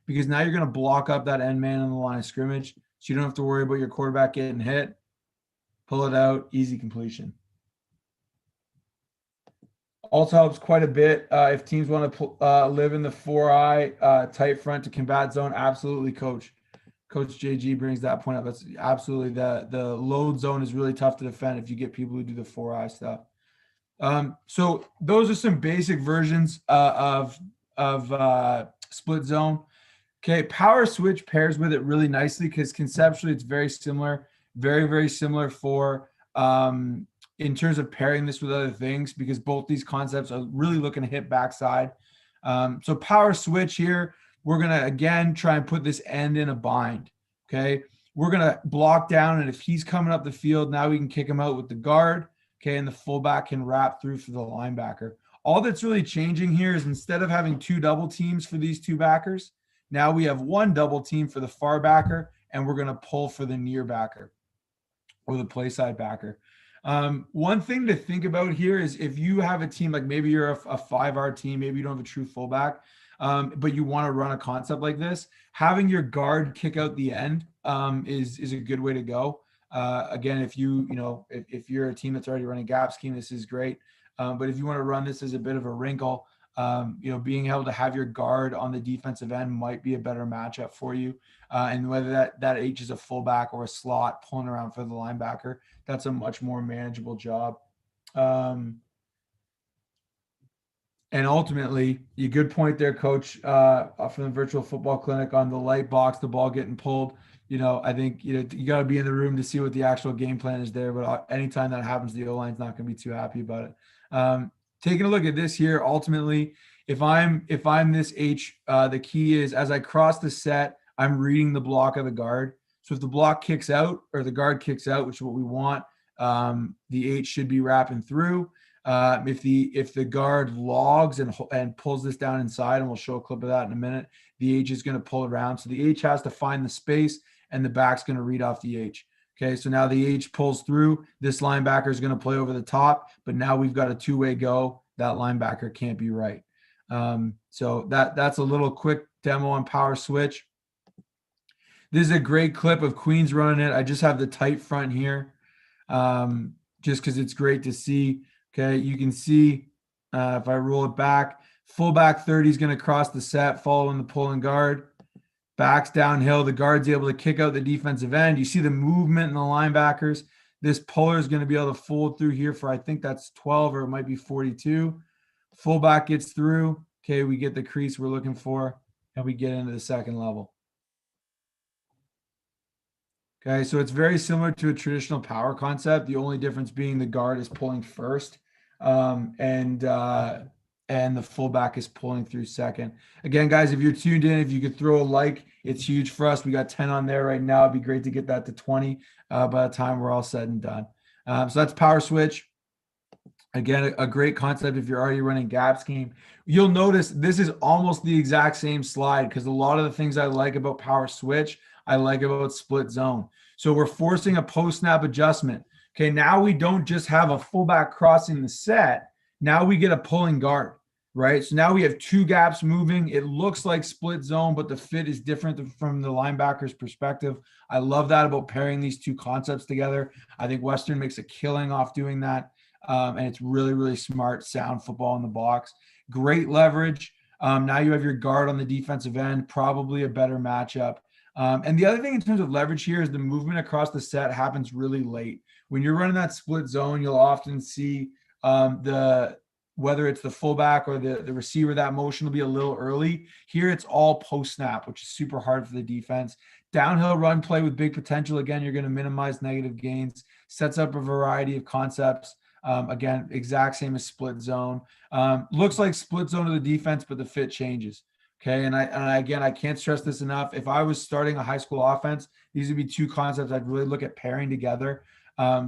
because now you're going to block up that end man on the line of scrimmage. So you don't have to worry about your quarterback getting hit. Pull it out, easy completion. Also helps quite a bit if teams want to live in the 4-eye tight front to combat zone. Absolutely, Coach JG brings that point up. That's absolutely the load zone is really tough to defend if you get people who do the 4-eye stuff. So those are some basic versions of split zone. Okay, power switch pairs with it really nicely because conceptually it's very similar, very, very similar for in terms of pairing this with other things, because both these concepts are really looking to hit backside. So power switch here, we're going to, again, try and put this end in a bind, okay? We're going to block down, and if he's coming up the field, now we can kick him out with the guard, okay, and the fullback can wrap through for the linebacker. All that's really changing here is instead of having two double teams for these two backers, now we have one double team for the far backer, and we're going to pull for the near backer or the play side backer. One thing to think about here is if you have a team, like maybe you're a 5R team, maybe you don't have a true fullback, but you want to run a concept like this, having your guard kick out the end is a good way to go. Again, if you're a team that's already running gap scheme, this is great. But if you want to run this as a bit of a wrinkle, being able to have your guard on the defensive end might be a better matchup for you. And whether that H is a fullback or a slot pulling around for the linebacker, that's a much more manageable job. And ultimately, you good point there, Coach, from the virtual football clinic on the light box, the ball getting pulled. I think you got to be in the room to see what the actual game plan is there. But anytime that happens, the O-line's not going to be too happy about it. Taking a look at this here, ultimately, if I'm this H, the key is as I cross the set, I'm reading the block of the guard. So if the block kicks out or the guard kicks out, which is what we want, the H should be wrapping through. If the guard logs and pulls this down inside, and we'll show a clip of that in a minute, the H is going to pull around. So the H has to find the space, and the back's going to read off the H. Okay, so now the H pulls through. This linebacker is going to play over the top, but now we've got a two-way go. That linebacker can't be right. So that's a little quick demo on power switch. This is a great clip of Queens running it. I just have the tight front here just because it's great to see. Okay, you can see if I roll it back, fullback 30 is going to cross the set, following the pulling guard. Backs downhill. The guard's able to kick out the defensive end. You see the movement in the linebackers. This puller is going to be able to fold through here for, I think that's 12 or it might be 42. Fullback gets through. Okay, we get the crease we're looking for, and we get into the second level. Okay, so it's very similar to a traditional power concept. The only difference being the guard is pulling first, and the fullback is pulling through second. Again, guys, if you're tuned in, if you could throw a like, it's huge for us. We got 10 on there right now. It'd be great to get that to 20 by the time we're all said and done. So that's power switch. Again, a great concept if you're already running gap scheme. You'll notice this is almost the exact same slide because a lot of the things I like about power switch, I like about split zone. So we're forcing a post-snap adjustment. Okay, now we don't just have a fullback crossing the set. Now we get a pulling guard, right? So now we have two gaps moving. It looks like split zone, but the fit is different from the linebacker's perspective. I love that about pairing these two concepts together. I think Western makes a killing off doing that. And it's really, really smart, sound football in the box. Great leverage. Now you have your guard on the defensive end, probably a better matchup. And the other thing in terms of leverage here is the movement across the set happens really late. When you're running that split zone, you'll often see whether it's the fullback or the receiver, that motion will be a little early. Here it's all post-snap, which is super hard for the defense. Downhill run play with big potential. Again, you're going to minimize negative gains. Sets up a variety of concepts. Again, exact same as split zone. Looks like split zone to the defense, but the fit changes. Okay, and I can't stress this enough. If I was starting a high school offense, these would be two concepts I'd really look at pairing together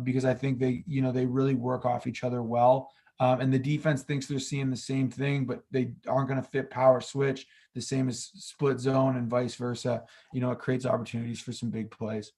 because I think they really work off each other well. And the defense thinks they're seeing the same thing, but they aren't going to fit power switch the same as split zone and vice versa. It creates opportunities for some big plays.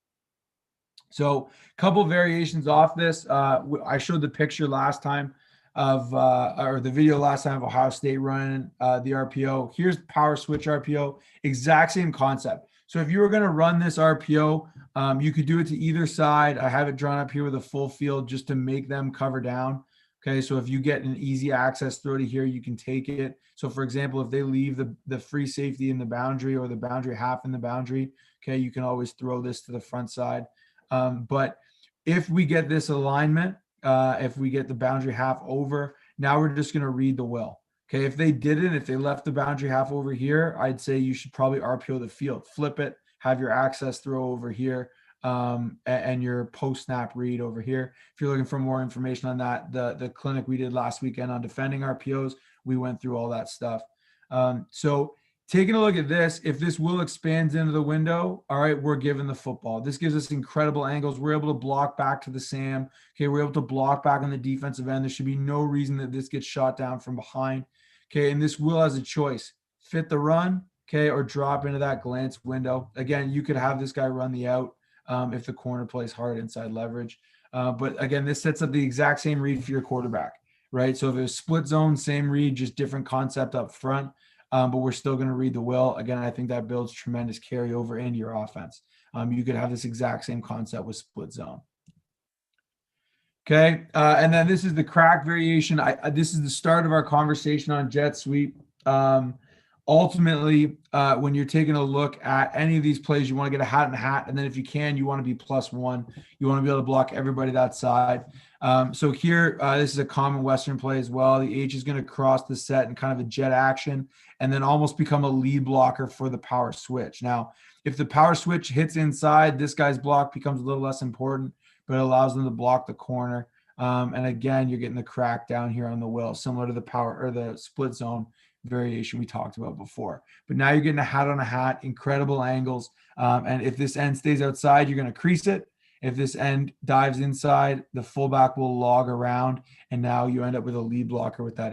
So a couple variations off this. I showed the picture last time. of or the video last time of Ohio State running the RPO. Here's power switch RPO, exact same concept. So if you were going to run this RPO, you could do it to either side. I have it drawn up here with a full field just to make them cover down. Okay, so if you get an easy access throw to here, you can take it. So for example, if they leave the free safety in the boundary or the boundary half in the boundary, okay, you can always throw this to the front side. But if we get this alignment, if we get the boundary half over, now we're just going to read the will. Okay, if they didn't, if they left the boundary half over here, I'd say you should probably RPO the field, flip it, have your access throw over here, and your post snap read over here. If you're looking for more information on that, the clinic we did last weekend on defending RPOs, we went through all that stuff. So taking a look at this, if this will expands into the window, all right, we're given the football. This gives us incredible angles. We're able to block back to the Sam. Okay, we're able to block back on the defensive end. There should be no reason that this gets shot down from behind. Okay, and this will has a choice. Fit the run, okay, or drop into that glance window. Again, you could have this guy run the out if the corner plays hard inside leverage. But again, this sets up the exact same read for your quarterback, right? So if it was split zone, same read, just different concept up front. But we're still going to read the will. Again, I think that builds tremendous carryover into your offense. You could have this exact same concept with split zone. Okay, and then this is the crack variation. This is the start of our conversation on jet sweep. Ultimately, when you're taking a look at any of these plays, you want to get a hat and hat, and then if you can, you want to be +1. You want to be able to block everybody that side. So here, this is a common Western play as well. The H is going to cross the set in kind of a jet action, and then almost become a lead blocker for the power switch. Now, if the power switch hits inside, this guy's block becomes a little less important, but it allows them to block the corner. And again, you're getting the crack down here on the will, similar to the power or the split zone variation we talked about before. But now you're getting a hat on a hat, incredible angles. And if this end stays outside, you're going to crease it. If this end dives inside, the fullback will log around, and now you end up with a lead blocker with that